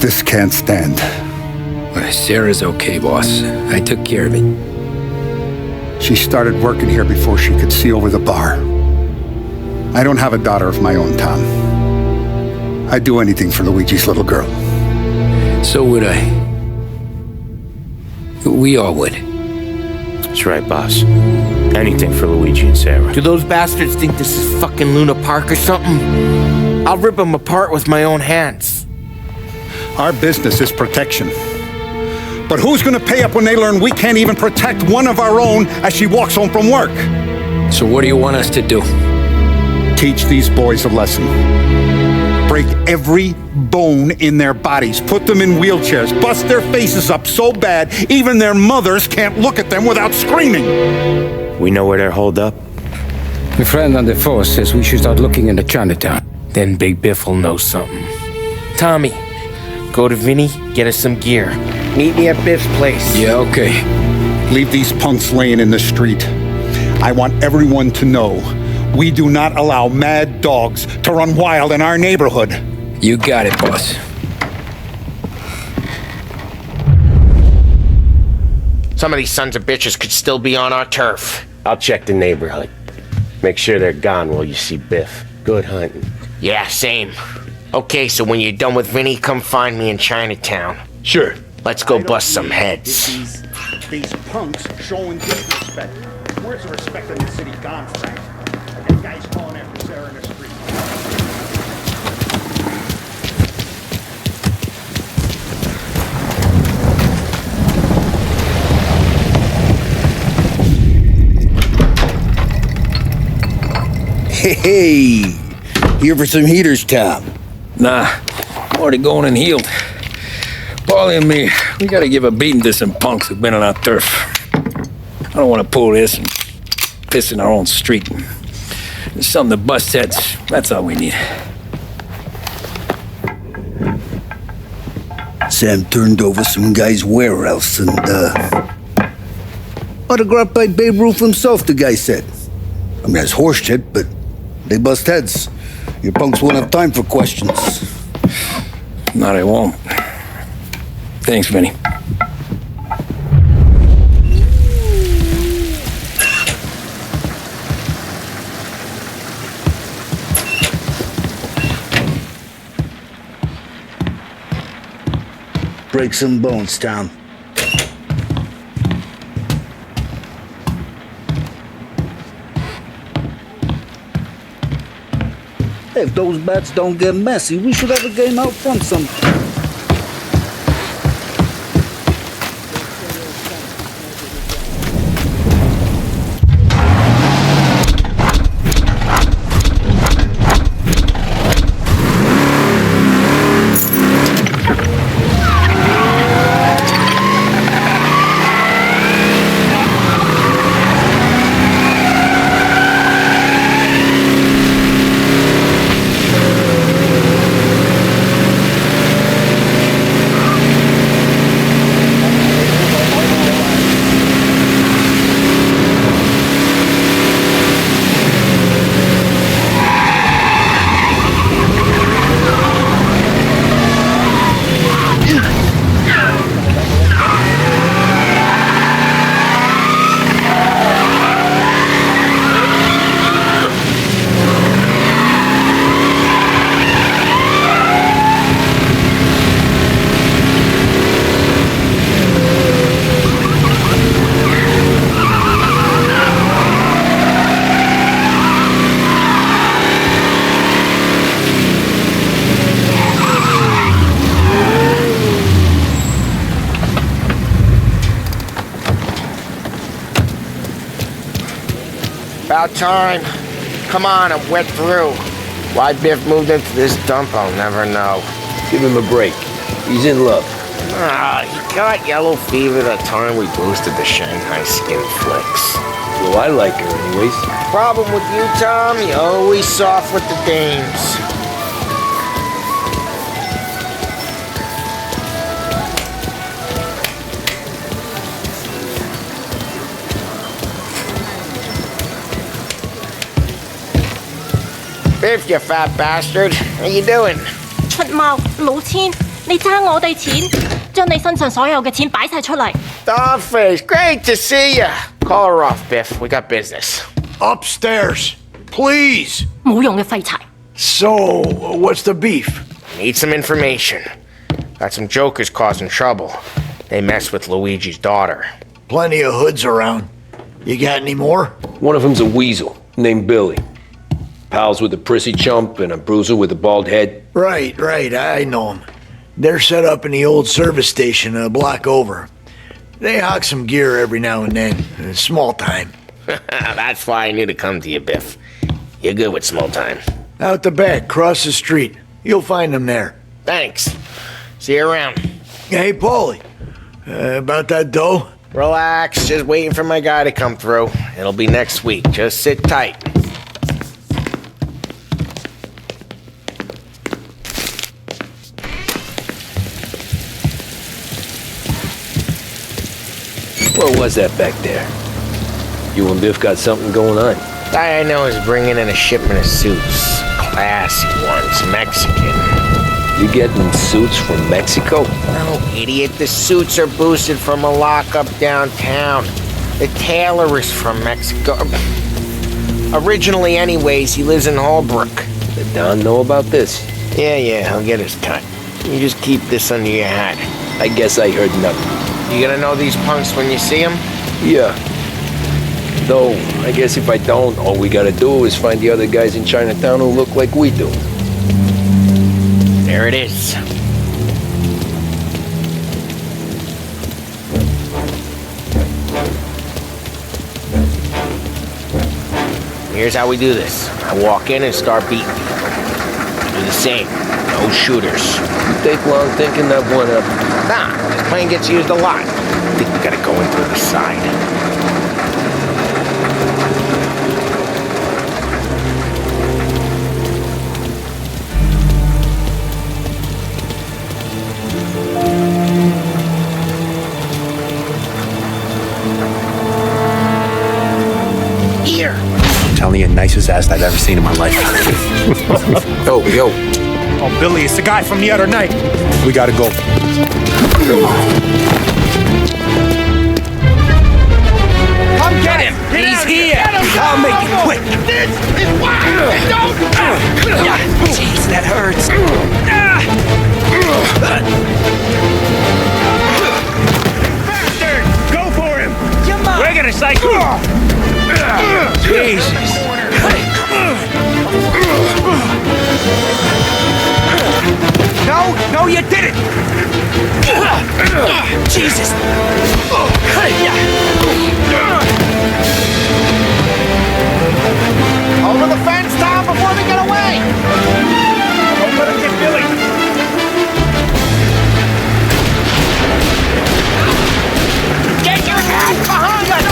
This can't stand. Sarah's okay, boss. I took care of it. She started working here before she could see over the bar. I don't have a daughter of my own, Tom. I'd do anything for Luigi's little girl. So would I. We all would. That's right, boss. Anything for Luigi and Sarah. Do those bastards think this is fucking Luna Park or something? I'll rip them apart with my own hands. Our business is protection. But who's gonna pay up when they learn we can't even protect one of our own as she walks home from work? So what do you want us to do? Teach these boys a lesson. Break every bone in their bodies. Put them in wheelchairs. Bust their faces up so bad, even their mothers can't look at them without screaming. We know where they're holed up. My friend on the force says we should start looking into Chinatown. Then Big Biff will know something. Tommy, go to Vinny, get us some gear. Meet me at Biff's place. Yeah, okay. Leave these punks laying in the street. I want everyone to know we do not allow mad dogs to run wild in our neighborhood. You got it, boss. Some of these sons of bitches could still be on our turf. I'll check the neighborhood. Make sure they're gone while you see Biff. Good hunting. Yeah, same. Okay, so when you're done with Vinny, come find me in Chinatown. Sure. Let's go bust some heads. These punks showing disrespect. Where's the respect in the city gone, Frank? I got guys calling after Sarah in the street. Hey, here for some heaters, Tom? Nah, I'm already going and healed. Paulie and me, we gotta give a beating to some punks who've been on our turf. I don't want to pull this and piss in our own street. There's something to bust heads. That's all we need. Sam turned over some guy's warehouse and, autographed by Babe Ruth himself, the guy said. I mean, that's horse shit, but they bust heads. Your punks won't have time for questions. Not I won't. Thanks, Vinny. Break some bones, Tom. Hey, if those bats don't get messy, we should have a game out front sometime. About time. Come on, I'm wet through. Why Biff moved into this dump, I'll never know. Give him a break. He's in love. Ah, he got yellow fever the time we boosted the Shanghai skin flicks. Well, I like her anyways. Problem with you, Tom, you're always soft with the dames. Biff, you fat bastard. How you doing? 出貓老千，你爭我哋錢，將你身上所有嘅錢擺晒出嚟。Dollface, great to see ya. Call her off, Biff. We got business. Upstairs, please. 冇用嘅廢柴。 So, what's the beef? Need some information. Got some jokers causing trouble. They mess with Luigi's daughter. Plenty of hoods around. You got any more? One of them's a weasel named Billy. Pals with a prissy chump and a bruiser with a bald head. Right, I know them. They're set up in the old service station a block over. They hawk some gear every now and then. Small time. That's why I knew to come to you, Biff. You're good with small time. Out the back, cross the street. You'll find them there. Thanks. See you around. Hey, Paulie. About that dough? Relax, just waiting for my guy to come through. It'll be next week. Just sit tight. What was that back there? You and Biff got something going on. Guy I know is bringing in a shipment of suits. Classy ones, Mexican. You getting suits from Mexico? No, idiot. The suits are boosted from a lockup downtown. The tailor is from Mexico. Originally, anyways, he lives in Holbrook. Did Don know about this? Yeah, he'll get his cut. You just keep this under your hat. I guess I heard nothing. You gonna know these punks when you see them? Yeah. Though, I guess if I don't, all we gotta do is find the other guys in Chinatown who look like we do. There it is. Here's how we do this. I walk in and start beating people. You do the same. No shooters. You take long thinking that one up. Nah, this plane gets used a lot. I think we gotta go in through the side. Here. Telling you, nicest ass I've ever seen in my life. Yo. Oh, Billy, it's the guy from the other night. We gotta go. Come get him! He's here! I'll make it quick! This is why I don't... Jeez, that hurts. Bastard! Go for him! Come on! We're gonna cycle! Jesus! No, you didn't! Jesus! Over the fence, Tom, before they get away! Don't let him get Billy! Get your ass behind us!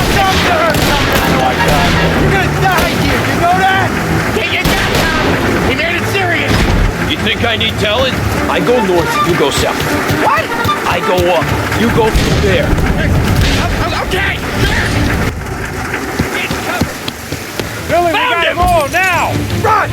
You're gonna die here, you know that? Get your gun, Tom! He made it serious! You think I need telling? I go north, you go south. What? I go up, you go through there. Okay! Billy, we gotta go now! Run!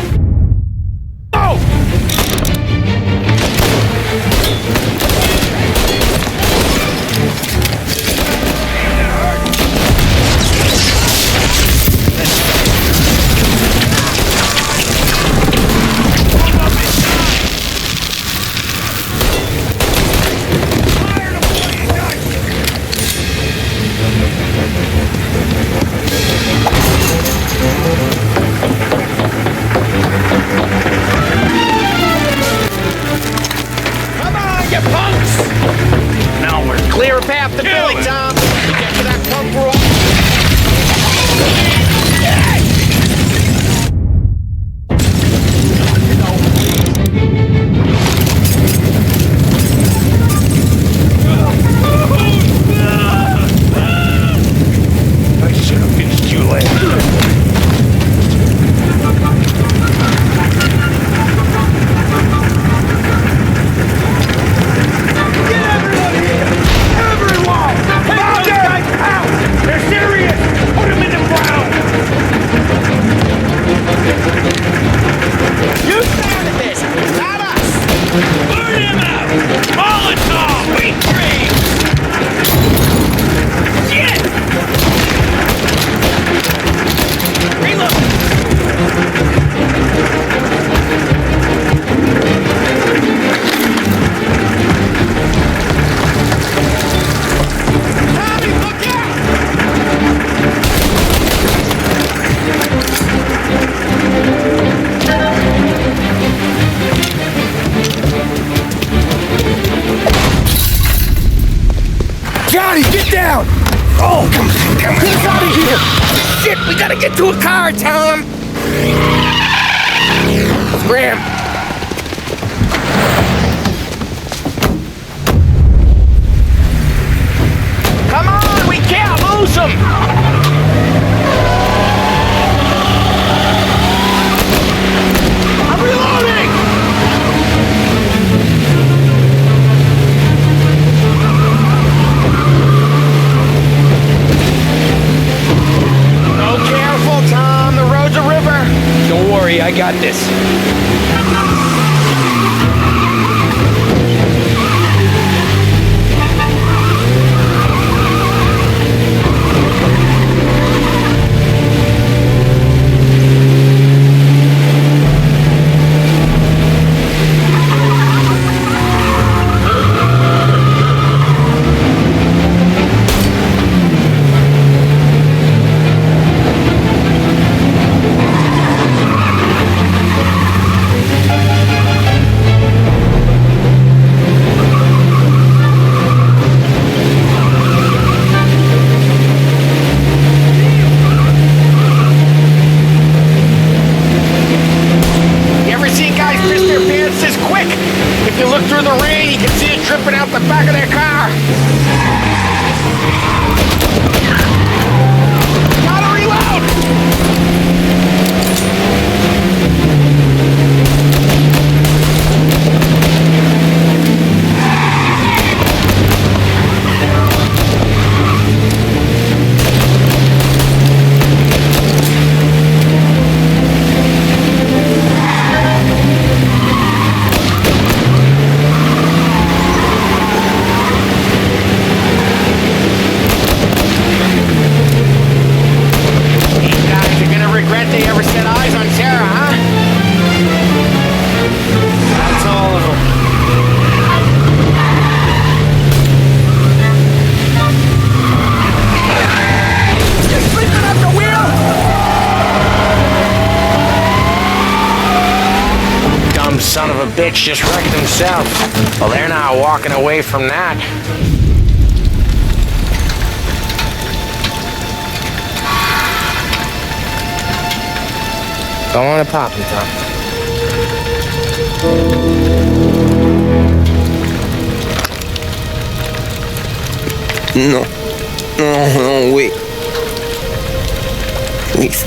go! Come on. Get us out of here! Shit, we gotta get to a car, Tom! Scram! Come on, we can't lose him! I'm reloading! Oh, careful, Tom. The road's a river. Don't worry, I got this. Out the back of their car. Gotta reload! Son of a bitch just wrecked himself. Well, they're not walking away from that. Go on and pop him, Tom. No, wait. Please.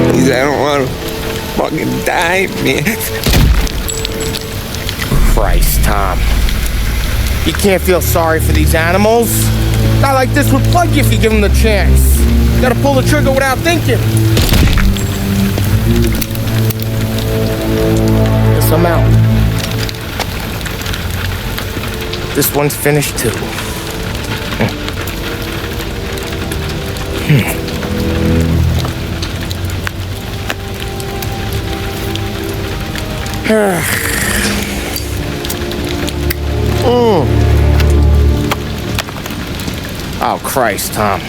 Please, I don't want to fucking die, man. Christ, Tom. You can't feel sorry for these animals. A guy like this would plug you if you give him the chance. You gotta pull the trigger without thinking. Guess I'm out. This one's finished too. Oh, Christ, Tom.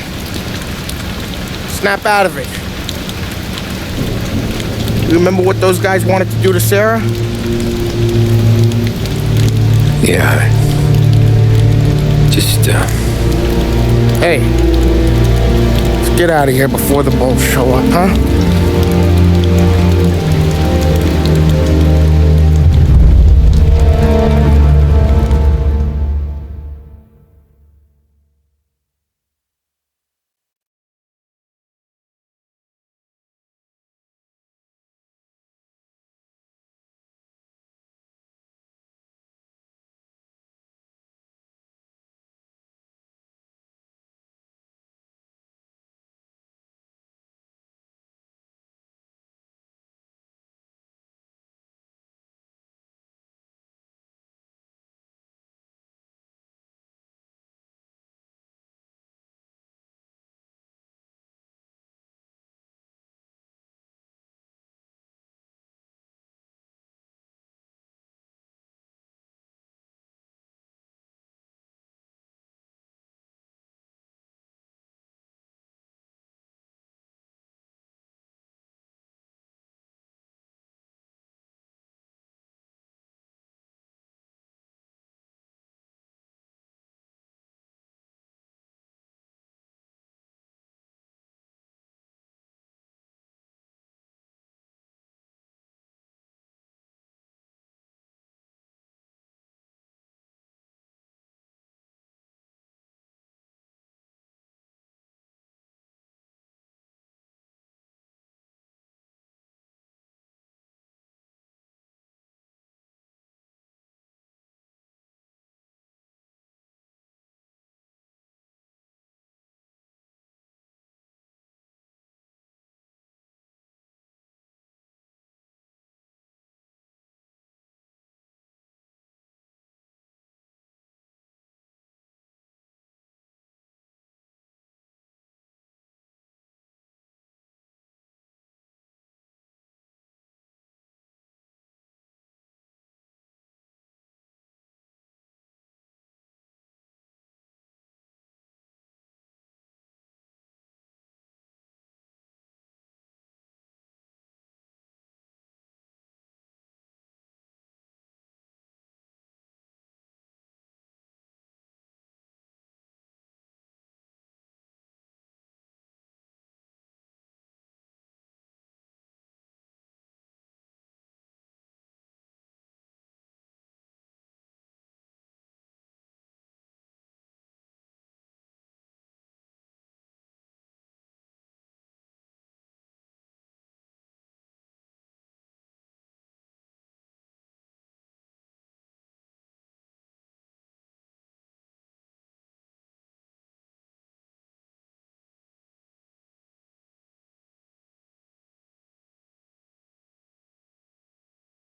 Snap out of it. You remember what those guys wanted to do to Sarah? Yeah. Just, Hey. Let's get out of here before the bulls show up, huh?